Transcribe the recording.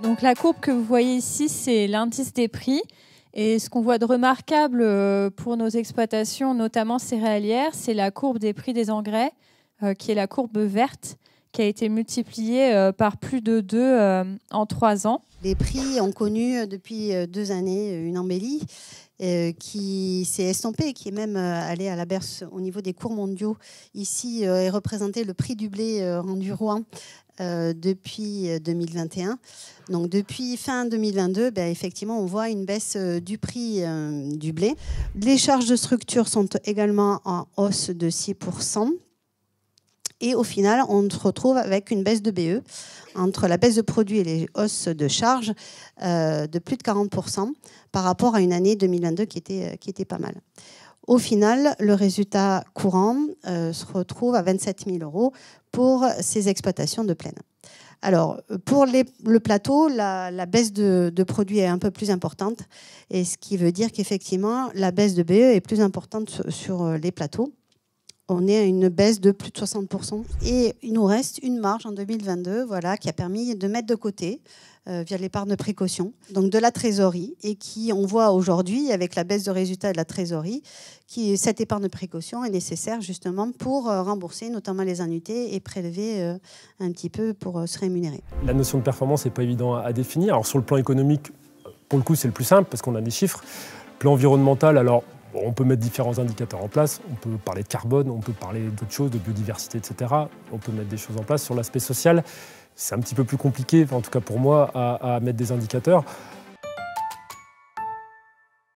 Donc la courbe que vous voyez ici, c'est l'indice des prix. Et ce qu'on voit de remarquable pour nos exploitations, notamment céréalières, c'est la courbe des prix des engrais, qui est la courbe verte, qui a été multipliée par plus de 2 en 3 ans. Les prix ont connu depuis 2 années une embellie qui s'est estompée, qui est même allée à la berce au niveau des cours mondiaux. Ici est représenté le prix du blé rendu Rouen depuis 2021. Donc depuis fin 2022, effectivement, on voit une baisse du prix du blé. Les charges de structure sont également en hausse de 6%. Et au final, on se retrouve avec une baisse de BE, entre la baisse de produits et les hausses de charges, de plus de 40% par rapport à une année 2022 qui était pas mal. Au final, le résultat courant se retrouve à 27 000 € pour ces exploitations de plaine. Alors, pour le plateau, la baisse de produits est un peu plus importante, et ce qui veut dire qu'effectivement, la baisse de BE est plus importante sur les plateaux. On est à une baisse de plus de 60%. Et il nous reste une marge en 2022 qui a permis de mettre de côté, via l'épargne de précaution, donc de la trésorerie, et qui, on voit aujourd'hui, avec la baisse de résultats de la trésorerie, cette épargne de précaution est nécessaire justement pour rembourser notamment les annuités et prélever un petit peu pour se rémunérer. La notion de performance n'est pas évident à définir. Alors sur le plan économique, pour le coup, c'est le plus simple parce qu'on a des chiffres. Plan environnemental, alors on peut mettre différents indicateurs en place, on peut parler de carbone, on peut parler d'autres choses, de biodiversité, etc. On peut mettre des choses en place. Sur l'aspect social, c'est un petit peu plus compliqué, en tout cas pour moi, à mettre des indicateurs.